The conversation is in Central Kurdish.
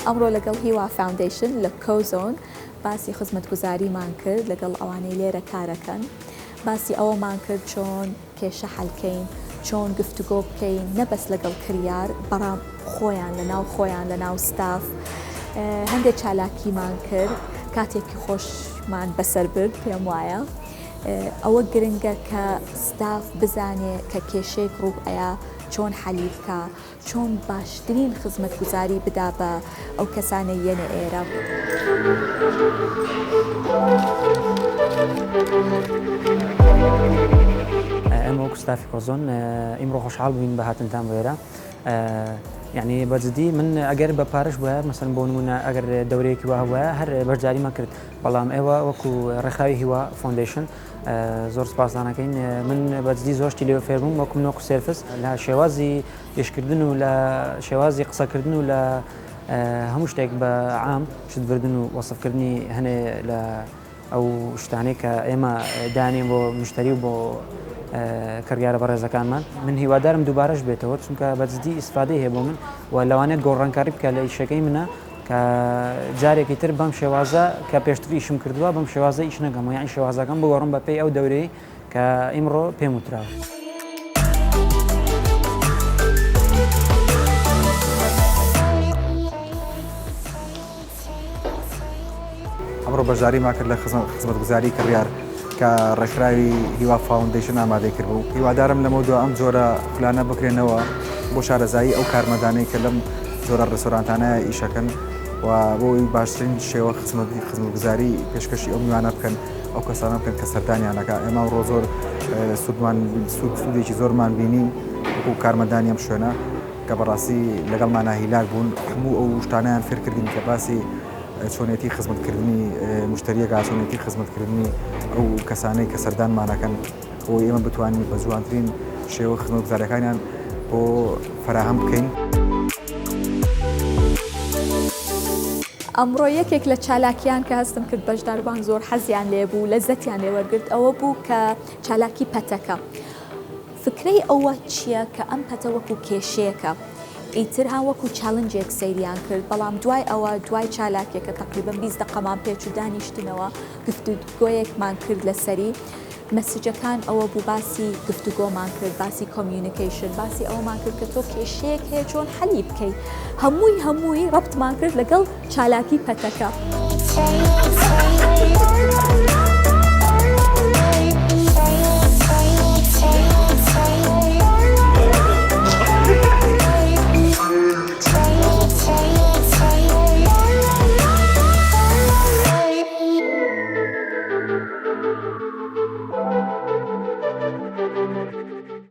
ئەمڕۆ لەگەڵ هیوا فاوندیشن لە کۆزۆن باسی خزمەتگوزاریمان کرد لەگەڵ ئەوانەی لێرە کارەکەن، باسی ئەوەمان کرد چۆن کێشە حەلکەین، چۆن گفتوگۆ بکەین نەبەس لەگەڵ کریار بەڕام خۆیان لەناو خۆیان لەناو ستاف. هەندێک چالاکیمان کرد کاتێکی خۆشمان بەسەر برد پێم وایە. ئەوە گرنگە کە ستاف بزانێ کە کێشەیەک ڕوو ئەیە چۆن حەلی بکە، چۆن باشترین خزمەتگوزاری بدا بە ئەو کەسانە یەنە ئێرە. ئەمە وەکو ستافی کۆزۆن ئیمڕۆ خۆشحاڵ بووین بە هاتنتان وێرە. یعنی بەجددی من ئەگەر بە پارەش بووە مەسەن بۆ نمونە ئەگەر دەورەیەکی وا هەیە هەر بەرجاریمان کرد، بەڵام ئێوە وەکو ڕێکخراوی هیوا فاوندیشن زۆر سپاسدانەکەین. من بەجددی زۆر شتی لێوە فێر بووم وەکو منۆکو سێرفس لە شێوازی پێشکردن و لە شێوازی قسەکردن و لە هەموو شتێک بە عام شتبردن و وەسفکردنی هەنێ لە ئەو شتانەی کە ئێمە دانین بۆ مشتری و بۆ کەرگارە بەڕێزەکانمان. من هیوادارم دووبارەش بێتەوە چونکە بەجددی ئیسفادەی هەیە بۆ من و لەوانێت گۆڕانکاری بکە لە ئیشەکەی منە کە جارێکی تر بەم شێوازە کە پێشتر ئیشم کردووە بەم شێوازە ئیش نەکەم و یان شێوازەکەم بگۆڕم بە پێی ئەو دەورەی کە ئیمڕۆ پێم وتراوە. ئەمڕۆ بەشداریمان کرد لە خزمەتگوزاری کڕیار کە ڕێکخراوی هیوا فاوندیشن ئامادەی کرد بوو. هیوادارم لەمە دووە ئەم جۆرە پلانە بکرێنەوە بۆ شارەزایی ئەو کارمەدانەی کە لەم جۆرە ڕێستۆرانتانە ئیشەکەن و بۆی باشترین شێوە خزمەتگوزاری پێشکەشی ئەو میوانە بکەن، ئەو کەسانە بکەن کە سەردانیانەکە. ئێمە ئەمڕۆ زۆر سوودێکی زۆرمان بینین وەکو کارمەدانی ئەم شوێنە کە بەڕاستی لەگەڵمانە هیلاک بوون. هەموو ئەو شتانیان فێر کردین کە باسی چۆنێتی خزمەتکردنی مشتریەکە، چۆنێتی خزمەتکردنی ئەو کەسانەی کە سەردانمانەکەن بۆ ئێمە بتوانین بە جوانترین شێوە خزمەتگوزاریەکانیان بۆ فراهەم بکەین. ئەمڕۆ یەکێک لە چالاکیان کە هەستم کرد بەشداربان زۆر حەزیان لێ بوو، لەزەتیان لێوەرگرت ئەوە بوو کە چالاکی پەتەکە. فکرەی ئەوە چییە کە ئەم پەتە وەکو کێشەیەکە ئیتر ها وەکو چالنجێک سەیریان کرد، بەڵام دوای ئەوە دوای چالاکێکە تقریباً 20 دقەمان پێچ و دانیشتنەوە گفتوگۆیەکمان کرد لەسەری مەسیجەکان ئەوە بوو باسی گفتوگۆمان کرد، باسی کۆمیونیکیشن، باسی ئەومان کرد کە تۆ کێشەیەک هەیە چۆن حەلی بکەیت. هەمووی ڕەبتمان کرد لەگەڵ چالاکی پەتەکە.